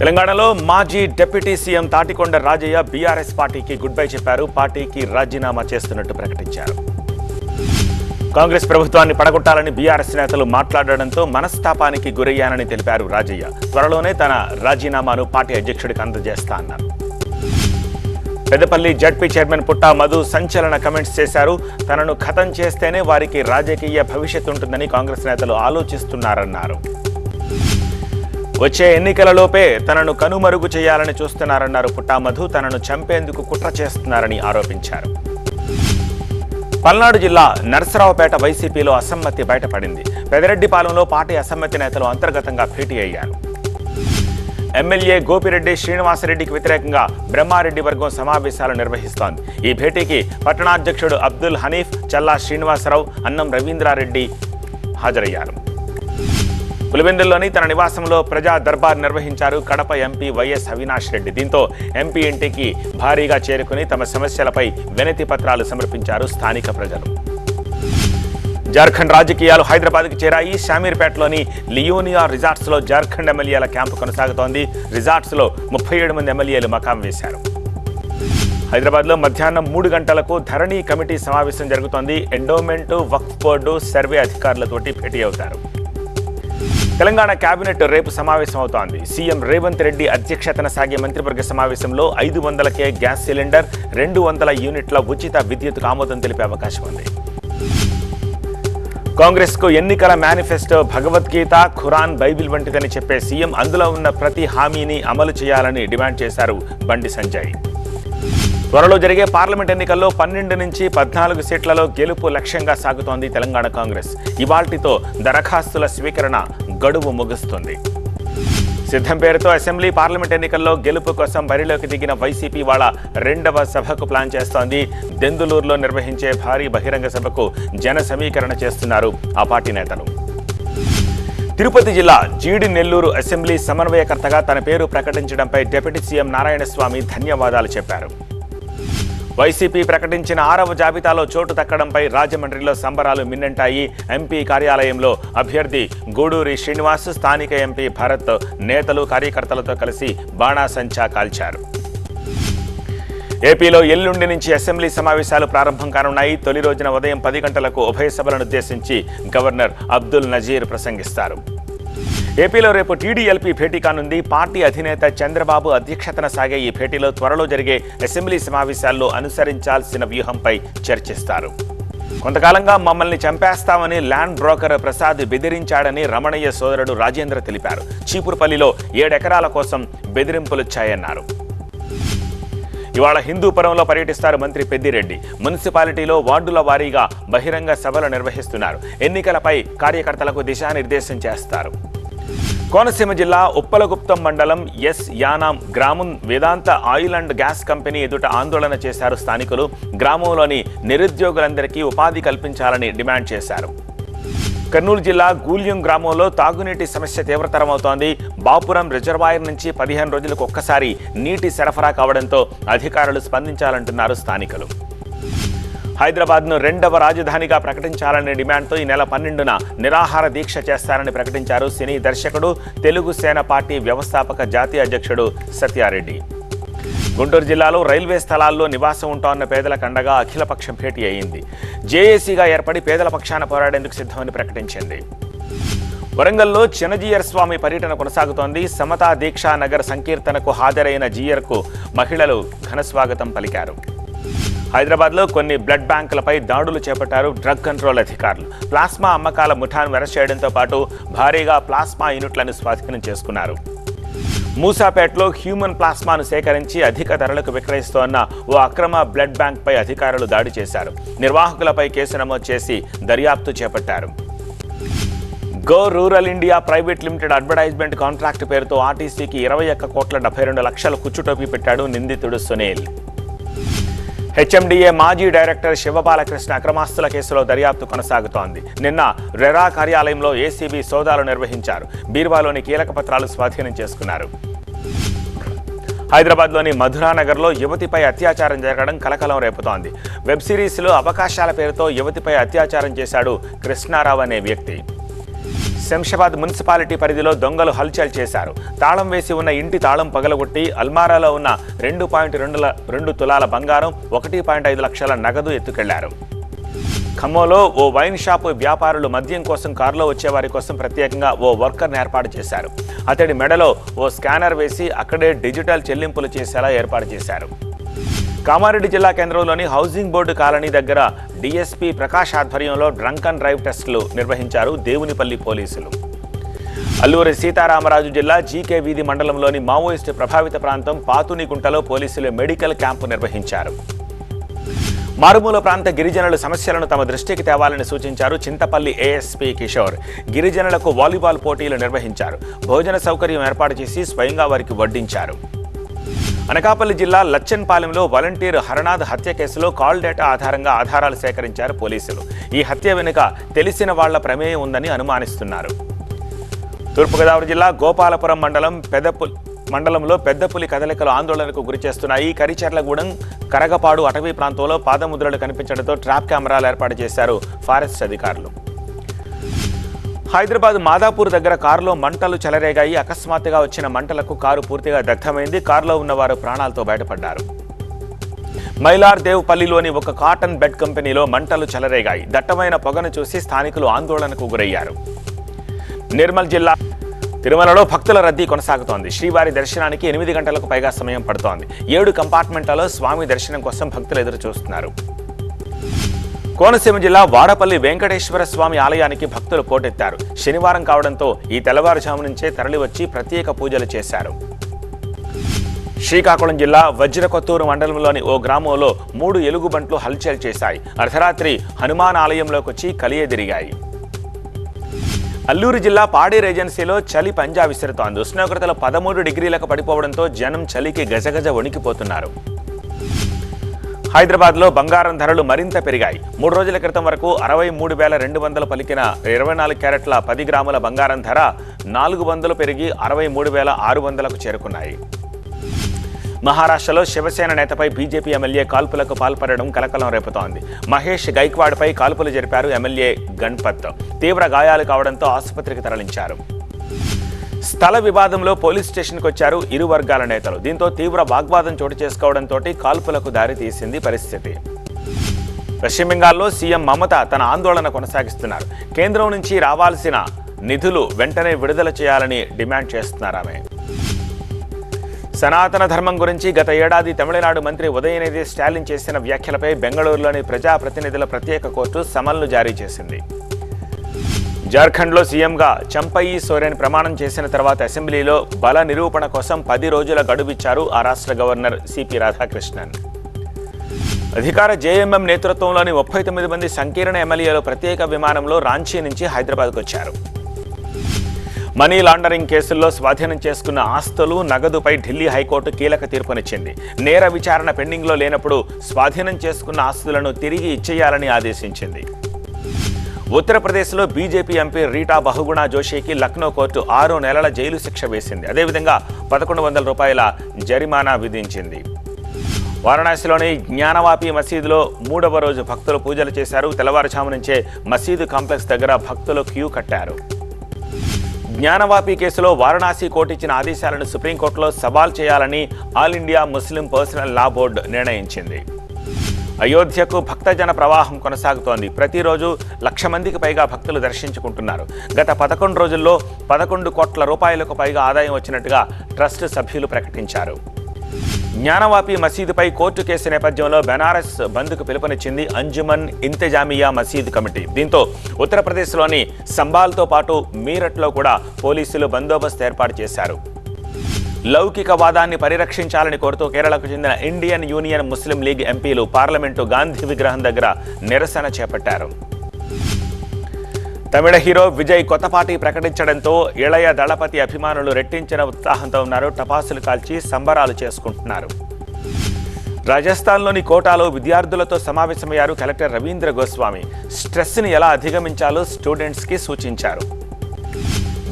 తెలంగాణలో మాజీ deputy CM Tatikonda Rajaiah BRS పార్టీకి గుడ్ బై చెప్పారు. పార్టీకి రాజీనామా చేస్తున్నట్టు ప్రకటించారు. కాంగ్రెస్ ప్రభుత్వాన్ని పడగొట్టాలని బీఆర్ఎస్ నేతలు మాట్లాడడంతో మనస్తాపానికి గురయ్యానని తెలిపారు రాజయ్య. త్వరలోనే తన రాజీనామాను పార్టీ అధ్యక్షుడికి అందజేస్తా అన్నారు. పెద్దపల్లి జడ్పీ చైర్మన్ పుట్టా మధు సంచలన కమెంట్స్ చేశారు. తనను ఖతం చేస్తేనే వారికి రాజకీయ భవిష్యత్తు ఉంటుందని కాంగ్రెస్ నేతలు ఆలోచిస్తున్నారన్నారు. వచ్చే ఎన్నికలలోపే తనను కనుమరుగు చేయాలని చూస్తున్నారన్నారు పుట్టా మధు. తనను చంపేందుకు కుట్ర చేస్తున్నారని ఆరోపించారు. పల్నాడు జిల్లా నర్సరావుపేట వైసీపీలో అసమ్మతి బయటపడింది. పెదరెడ్డిపాలెంలో పార్టీ అసమ్మతి నేతలు అంతర్గతంగా భేటీ అయ్యారు. ఎమ్మెల్యే గోపిరెడ్డి శ్రీనివాసరెడ్డికి వ్యతిరేకంగా బ్రహ్మారెడ్డి వర్గం సమావేశాలు నిర్వహిస్తోంది. ఈ భేటీకి పట్టణాధ్యక్షుడు అబ్దుల్ హనీఫ్, చల్లా శ్రీనివాసరావు, అన్నం రవీంద్రారెడ్డి హాజరయ్యారు. పులివెందుల్లోని తన నివాసంలో ప్రజా దర్బార్ నిర్వహించారు కడప ఎంపీ వైఎస్ అవినాష్ రెడ్డి. దీంతో ఎంపీ ఇంటికి భారీగా చేరుకుని తమ సమస్యలపై వినతి పత్రాలు సమర్పించారు స్థానిక ప్రజలు. జార్ఖండ్ రాజకీయాలు హైదరాబాద్కి చేరాయి. షామీర్పేటలోని లియోనియా రిసార్ట్స్లో జార్ఖండ్ ఎమ్మెల్యేల క్యాంపు కొనసాగుతోంది. రిసార్ట్స్లో 37 మంది ఎమ్మెల్యేలు మకాం వేశారు. హైదరాబాద్లో మధ్యాహ్నం 3 గంటలకు ధరణి కమిటీ సమావేశం జరుగుతోంది. ఎండోమెంటు, వక్ఫ్ బోర్డు, సర్వే అధికారులతోటి భేటీ అవుతారు. తెలంగాణ కేబినెట్ రేపు సమావేశం అవుతోంది. సీఎం రేవంత్ రెడ్డి అధ్యక్షతన సాగే మంత్రివర్గ సమావేశంలో 500కే గ్యాస్ సిలిండర్, 200 యూనిట్ల ఉచిత విద్యుత్కు ఆమోదం తెలిపే అవకాశం ఉంది. కాంగ్రెస్కు ఎన్నికల మేనిఫెస్టో భగవద్గీత, ఖురాన్, బైబిల్ వంటిదని చెప్పే సీఎం అందులో ఉన్న ప్రతి హామీని అమలు చేయాలని డిమాండ్ చేశారు బండి సంజయ్. త్వరలో జరిగే పార్లమెంట్ ఎన్నికల్లో 12 నుంచి 14 సీట్లలో గెలుపు లక్ష్యంగా సాగుతోంది తెలంగాణ కాంగ్రెస్. ఇవాల్టితో దరఖాస్తుల స్వీకరణ గడువు ముగుస్తుంది. సిద్ధం పేరుతో అసెంబ్లీ, పార్లమెంట్ ఎన్నికల్లో గెలుపు కోసం బరిలోకి దిగిన వైసీపీ వాళ్ళ 2వ సభకు ప్లాన్ చేస్తోంది. దెందులూరులో నిర్వహించే భారీ బహిరంగ సభకు జన సమీకరణ చేస్తున్నారు ఆ పార్టీ నేతలు. తిరుపతి జిల్లా జీడి నెల్లూరు అసెంబ్లీ సమన్వయకర్తగా తన పేరు ప్రకటించడంపై డిప్యూటీ సీఎం నారాయణస్వామి ధన్యవాదాలు చెప్పారు. వైసీపీ ప్రకటించిన 6వ జాబితాలో చోటు దక్కడంపై రాజమండ్రిలో సంబరాలు మిన్నంటాయి. ఎంపీ కార్యాలయంలో అభ్యర్థి గూడూరి శ్రీనివాస్, స్థానిక ఎంపీ భరత్ నేతలు కార్యకర్తలతో కలిసి బాణాసంచా కాల్చారు. ఏపీలో ఎల్లుండి నుంచి అసెంబ్లీ సమావేశాలు ప్రారంభం కానున్నాయి. తొలి రోజున ఉదయం 10 గంటలకు ఉభయ సభలను ఉద్దేశించి గవర్నర్ అబ్దుల్ నజీర్ ప్రసంగిస్తారు. ఏపీలో రేపు టీడీఎల్పీ భేటీ కానుంది. పార్టీ అధినేత చంద్రబాబు అధ్యక్షతన సాగే ఈ భేటీలో త్వరలో జరిగే అసెంబ్లీ సమావేశాల్లో అనుసరించాల్సిన వ్యూహంపై చర్చిస్తారు. కొంతకాలంగా మమ్మల్ని చంపేస్తామని ల్యాండ్ బ్రోకర్ ప్రసాద్ బెదిరించాడని రమణయ్య సోదరుడు రాజేంద్ర తెలిపారు. చీపురుపల్లిలో 7 ఎకరాల కోసం బెదిరింపులొచ్చాయన్నారు. ఇవాళ హిందూపురంలో పర్యటిస్తారు మంత్రి పెద్దిరెడ్డి. మున్సిపాలిటీలో వార్డుల వారీగా బహిరంగ సభలు నిర్వహిస్తున్నారు. ఎన్నికలపై కార్యకర్తలకు దిశానిర్దేశం చేస్తారు. కోనసీమ జిల్లా ఉప్పలగుప్తం మండలం ఎస్ యానాం గ్రామం వేదాంత ఆయిల్ అండ్ గ్యాస్ కంపెనీ ఎదుట ఆందోళన చేశారు స్థానికులు. గ్రామంలోని నిరుద్యోగులందరికీ ఉపాధి కల్పించాలని డిమాండ్ చేశారు. కర్నూలు జిల్లా గూల్యం గ్రామంలో తాగునీటి సమస్య తీవ్రతరమవుతోంది. బాపురం రిజర్వాయర్ నుంచి 15 రోజులకు ఒక్కసారి నీటి సరఫరా కావడంతో అధికారులు స్పందించాలంటున్నారు స్థానికులు. హైదరాబాద్ను 2వ రాజధానిగా ప్రకటించాలనే డిమాండ్తో ఈ నెల 12న నిరాహార దీక్ష చేస్తారని ప్రకటించారు సినీ దర్శకుడు, తెలుగు సేన పార్టీ వ్యవస్థాపక జాతీయ అధ్యక్షుడు సత్యారెడ్డి. గుంటూరు జిల్లాలో రైల్వే స్థలాల్లో నివాసం ఉంటోన్న పేదలకు అండగా అఖిలపక్షం భేటీ అయింది. జేఏసీగా ఏర్పడి పేదల పక్షాన పోరాడేందుకు సిద్ధమని ప్రకటించింది. వరంగల్లో చిన్నజీయర్ స్వామి పర్యటన కొనసాగుతోంది. సమతా దీక్షా నగర్ సంకీర్తనకు హాజరైన జీయర్కు మహిళలు ఘనస్వాగతం పలికారు. హైదరాబాద్లో కొన్ని బ్లడ్ బ్యాంకులపై దాడులు చేపట్టారు డ్రగ్ కంట్రోల్ అధికారులు. ప్లాస్మా అమ్మకాల ముఠాను అరెస్ట్ చేయడంతో పాటు భారీగా ప్లాస్మా యూనిట్లను స్వాధీనం చేసుకున్నారు. మూసాపేటలో హ్యూమన్ ప్లాస్మాను సేకరించి అధిక ధరలకు విక్రయిస్తోన్న ఓ అక్రమ బ్లడ్ బ్యాంక్పై అధికారులు దాడి చేశారు. నిర్వాహకులపై కేసు నమోదు చేసి దర్యాప్తు చేపట్టారు. Go rural India private limited advertisement contract పేరుతో ఆర్టీసీకి 21,72,00,000 కుచ్చుటోపీ పెట్టాడు నిందితుడు సునీల్. హెచ్ఎండిఏ మాజీ డైరెక్టర్ శివబాలకృష్ణ అక్రమాస్తుల కేసులో దర్యాప్తు కొనసాగుతోంది. నిన్న రెరా కార్యాలయంలో ఏసీబీ సోదాలు నిర్వహించారు. బీర్వాలోని కీలక పత్రాలు స్వాధీనం చేసుకున్నారు. హైదరాబాద్లోని మధురానగర్లో యువతిపై అత్యాచారం జరగడం కలకలం రేపుతోంది. వెబ్ సిరీస్లో అవకాశాల పేరుతో యువతిపై అత్యాచారం చేశాడు కృష్ణారావు అనే వ్యక్తి. శంషాబాద్ మున్సిపాలిటీ పరిధిలో దొంగలు హల్చల్ చేశారు. తాళం వేసి ఉన్న ఇంటి తాళం పగలగొట్టి అల్మారాలో ఉన్న 2.2 తులాల బంగారం, 1.5 లక్షల నగదు ఎత్తుకెళ్లారు. ఖమ్మంలో ఓ వైన్ షాప్ వ్యాపారులు మద్యం కోసం కారులో వచ్చేవారి కోసం ప్రత్యేకంగా ఓ వర్కర్ని ఏర్పాటు చేశారు. అతడి మెడలో ఓ స్కానర్ వేసి అక్కడే డిజిటల్ చెల్లింపులు చేసేలా ఏర్పాటు చేశారు. కామారెడ్డి జిల్లా కేంద్రంలోని హౌసింగ్ బోర్డు కాలనీ దగ్గర డీఎస్పీ ప్రకాష్ ఆధ్వర్యంలో డ్రంక్ అండ్ డ్రైవ్ టెస్టులు నిర్వహించారు దేవునిపల్లి పోలీసులు. అల్లూరి సీతారామరాజు జిల్లా జీకే వీధి మండలంలోని మావోయిస్టు ప్రభావిత ప్రాంతం పాతునిగుంటలో పోలీసులు మెడికల్ క్యాంపు నిర్వహించారు. మారుమూల ప్రాంత గిరిజనుల సమస్యలను తమ దృష్టికి తేవాలని సూచించారు చింతపల్లి ఏఎస్పీ కిషోర్. గిరిజనులకు వాలీబాల్ పోటీలు నిర్వహించారు. భోజన సౌకర్యం ఏర్పాటు చేసి స్వయంగా వారికి వడ్డించారు. అనకాపల్లి జిల్లా లచ్చన్పాలెంలో వాలంటీర్ హరనాథ్ హత్య కేసులో కాల్ డేటా ఆధారంగా ఆధారాలు సేకరించారు పోలీసులు. ఈ హత్య వెనుక తెలిసిన వాళ్ల ప్రమేయం ఉందని అనుమానిస్తున్నారు. తూర్పుగోదావరి జిల్లా గోపాలపురం మండలంలో పెద్దపులి కదలికలు ఆందోళనకు గురిచేస్తున్నాయి. కరిచెర్లగూడెం, కరగపాడు అటవీ ప్రాంతంలో పాదముద్రలు కనిపించడంతో ట్రాప్ కెమెరాలు ఏర్పాటు చేశారు ఫారెస్ట్ అధికారులు. హైదరాబాద్ మాదాపూర్ దగ్గర కారులో మంటలు చెలరేగాయి. అకస్మాత్తుగా వచ్చిన మంటలకు కారు పూర్తిగా దగ్ధమైంది. కారులో ఉన్నవారు ప్రాణాలతో బయటపడ్డారు. మైలార్దేవ్పల్లిలోని ఒక కాటన్ బెడ్ కంపెనీలో మంటలు చెలరేగాయి. దట్టమైన పొగను చూసి స్థానికులు ఆందోళనకు గురయ్యారు. నిర్మల్ జిల్లా తిరుమలలో భక్తుల రద్దీ కొనసాగుతోంది. శ్రీవారి దర్శనానికి 8 గంటలకు పైగా సమయం పడుతోంది. 7 కంపార్ట్మెంట్లలో స్వామి దర్శనం కోసం భక్తులు ఎదురు చూస్తున్నారు. కోనసీమ జిల్లా వాడపల్లి వెంకటేశ్వర స్వామి ఆలయానికి భక్తులు పోటెత్తారు. శనివారం కావడంతో ఈ తెల్లవారుజాము నుంచే తరలివచ్చి ప్రత్యేక పూజలు చేశారు. శ్రీకాకుళం జిల్లా వజ్రకొత్తూరు మండలంలోని ఓ గ్రామంలో 3 ఎలుగుబంట్లు హల్చల్ చేశాయి. అర్ధరాత్రి హనుమాన్ ఆలయంలోకి వచ్చి కలియదిరిగాయి. అల్లూరు జిల్లా పాడేరు ఏజెన్సీలో చలి పంజా విసురుతోంది. ఉష్ణోగ్రతలు 13 డిగ్రీలకు పడిపోవడంతో జనం చలికి గజగజ వణికిపోతున్నారు. హైదరాబాద్లో బంగారం ధరలు మరింత పెరిగాయి. 3 రోజుల క్రితం వరకు 63,200 పలికిన 24 క్యారెట్ల 10 గ్రాముల బంగారం ధర 400 పెరిగి 63,600కు చేరుకున్నాయి. మహారాష్ట్రలో శివసేన నేతపై బీజేపీ ఎమ్మెల్యే కాల్పులకు పాల్పడడం కలకలం రేపుతోంది. మహేష్ గైక్వాడ్పై కాల్పులు జరిపారు ఎమ్మెల్యే గణపత్. తీవ్ర గాయాలు కావడంతో ఆసుపత్రికి తరలించారు. స్థల వివాదంలో పోలీస్ స్టేషన్కు వచ్చారు ఇరు వర్గాల నేతలు. దీంతో తీవ్ర వాగ్వాదం చోటు చేసుకోవడంతో కాల్పులకు దారి తీసింది పరిస్థితి. పశ్చిమ బెంగాల్లో సీఎం మమత తన ఆందోళన కొనసాగిస్తున్నారు. కేంద్రం నుంచి రావాల్సిన నిధులు వెంటనే విడుదల చేయాలని డిమాండ్ చేస్తున్నారు ఆమె. సనాతన ధర్మం గురించి గత ఏడాది తమిళనాడు మంత్రి ఉదయనిధి స్టాలిన్ చేసిన వ్యాఖ్యలపై బెంగళూరులోని ప్రజాప్రతినిధుల ప్రత్యేక కోర్టు సమన్లు జారీ చేసింది. జార్ఖండ్లో సీఎంగా చంపయి సోరెన్ ప్రమాణం చేసిన తర్వాత అసెంబ్లీలో బల నిరూపణ కోసం 10 రోజుల గడువిచ్చారు ఆ రాష్ట్ర గవర్నర్ సిపి రాధాకృష్ణన్. అధికార జేఎంఎం నేతృత్వంలోని 39 మంది సంకీర్ణ ఎమ్మెల్యేలు ప్రత్యేక విమానంలో రాంచీ నుంచి హైదరాబాద్కు వచ్చారు. మనీ లాండరింగ్ కేసుల్లో స్వాధీనం చేసుకున్న ఆస్తులు, నగదుపై ఢిల్లీ హైకోర్టు కీలక తీర్పునిచ్చింది. నేర విచారణ పెండింగ్లో లేనప్పుడు స్వాధీనం చేసుకున్న ఆస్తులను తిరిగి ఇచ్చేయాలని ఆదేశించింది. ఉత్తరప్రదేశ్లో బీజేపీ ఎంపీ రీటా బహుగుణ జోషికి లక్నో కోర్టు 6 నెలల జైలు శిక్ష వేసింది. అదేవిధంగా 1,100 రూపాయల జరిమానా విధించింది. వారణాసిలోని జ్ఞానవాపి మసీదులో 3వ రోజు భక్తులు పూజలు చేశారు. తెల్లవారుజాము నుంచే మసీదు కాంప్లెక్స్ దగ్గర భక్తులు క్యూ కట్టారు. జ్ఞానవాపి కేసులో వారణాసి కోర్టు ఇచ్చిన ఆదేశాలను సుప్రీంకోర్టులో సవాల్ చేయాలని ఆల్ ఇండియా ముస్లిం పర్సనల్ లా బోర్డు నిర్ణయించింది. అయోధ్యకు భక్తజన ప్రవాహం కొనసాగుతోంది. ప్రతిరోజు 1,00,000 మందికి పైగా భక్తులు దర్శించుకుంటున్నారు. గత 11 రోజుల్లో 11 కోట్ల రూపాయలకు పైగా ఆదాయం వచ్చినట్టుగా ట్రస్ట్ సభ్యులు ప్రకటించారు. జ్ఞానవాపి మసీదుపై కోర్టు కేసు నేపథ్యంలో బెనారస్ బంద్కు పిలుపునిచ్చింది అంజుమన్ ఇంతజామియా మసీద్ కమిటీ. దీంతో ఉత్తరప్రదేశ్లోని సంబాల్తో పాటు మీరట్లో కూడా పోలీసులు బందోబస్తు ఏర్పాటు చేశారు. లౌకికవాదాన్ని పరిరక్షించాలని కోరుతూ కేరళకు చెందిన ఇండియన్ యూనియన్ ముస్లిం లీగ్ ఎంపీలు పార్లమెంటు గాంధీ విగ్రహం దగ్గర నిరసన చేపట్టారు. తమిళ హీరో విజయ్ కొత్త పార్టీ ప్రకటించడంతో ఇళయ దళపతి అభిమానులు రెట్టించిన ఉత్సాహంతో ఉన్నారు. టపాసులు కాల్చి సంబరాలు చేసుకుంటున్నారు. రాజస్థాన్లోని కోటాలో విద్యార్థులతో సమావేశమయ్యారు కలెక్టర్ రవీంద్ర గోస్వామి. స్ట్రెస్ని ఎలా అధిగమించాలో స్టూడెంట్స్కి సూచించారు.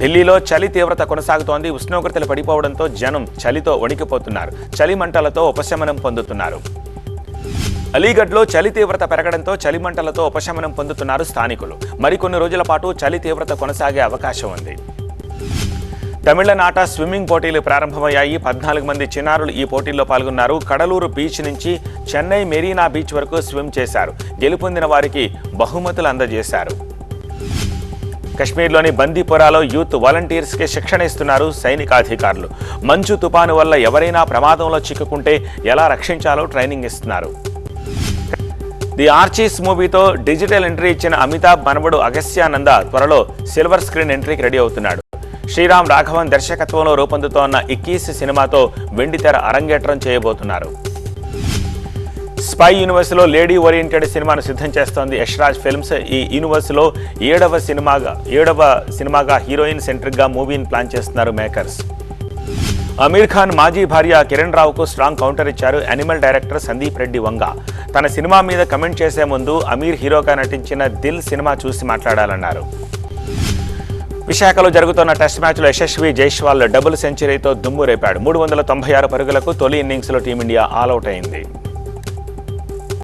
ఢిల్లీలో చలి తీవ్రత కొనసాగుతోంది. ఉష్ణోగ్రతలు పడిపోవడంతో జనం చలితో వణికిపోతున్నారు. చలి మంటలతో ఉపశమనం పొందుతున్నారు. అలీగఢ్లో చలి తీవ్రత పెరగడంతో చలిమంటలతో ఉపశమనం పొందుతున్నారు స్థానికులు. మరికొన్ని రోజుల పాటు చలి తీవ్రత కొనసాగే అవకాశం ఉంది. తమిళనాట స్విమ్మింగ్ పోటీలు ప్రారంభమయ్యాయి. 14 మంది చిన్నారులు ఈ పోటీల్లో పాల్గొన్నారు. కడలూరు బీచ్ నుంచి చెన్నై మెరీనా బీచ్ వరకు స్విమ్ చేశారు. గెలుపొందిన వారికి బహుమతులు అందజేశారు. కశ్మీర్లోని బందీపురాలో యూత్ వాలంటీర్స్కి శిక్షణ ఇస్తున్నారు సైనికాధికారులు. మంచు తుపాను వల్ల ఎవరైనా ప్రమాదంలో చిక్కుకుంటే ఎలా రక్షించాలో ట్రైనింగ్ ఇస్తున్నారు. ది ఆర్చీస్ మూవీతో డిజిటల్ ఎంట్రీ ఇచ్చిన అమితాబ్ మనవడు అగస్త్యానంద త్వరలో సిల్వర్ స్క్రీన్ ఎంట్రీకి రెడీ అవుతున్నాడు. శ్రీరామ్ రాఘవన్ దర్శకత్వంలో రూపొందుతోన్న 21 సినిమాతో వెండితెర అరంగేట్రం చేయబోతున్నారు. స్పై యూనివర్స్లో లేడీ ఓరియంటెడ్ సినిమాను సిద్ధం చేస్తోంది యష్రాజ్ ఫిల్మ్స్. ఈ యూనివర్స్లో ఏడవ సినిమాగా హీరోయిన్ సెంట్రిక్గా మూవీని ప్లాన్ చేస్తున్నారు మేకర్స్. అమీర్ ఖాన్ మాజీ భార్య కిరణ్ రావుకు స్ట్రాంగ్ కౌంటర్ ఇచ్చారు యానిమల్ డైరెక్టర్ సందీప్ రెడ్డి వంగ. తన సినిమా మీద కమెంట్ చేసే ముందు అమీర్ హీరోగా నటించిన దిల్ సినిమా చూసి మాట్లాడాలన్నారు. విశాఖలో జరుగుతున్న టెస్ట్ మ్యాచ్లో యశస్వి జైస్వాల్ డబుల్ సెంచరీతో దుమ్ము రేపాడు. 396 పరుగులకు తొలి ఇన్నింగ్స్లో టీమిండియా ఆలౌట్ అయింది.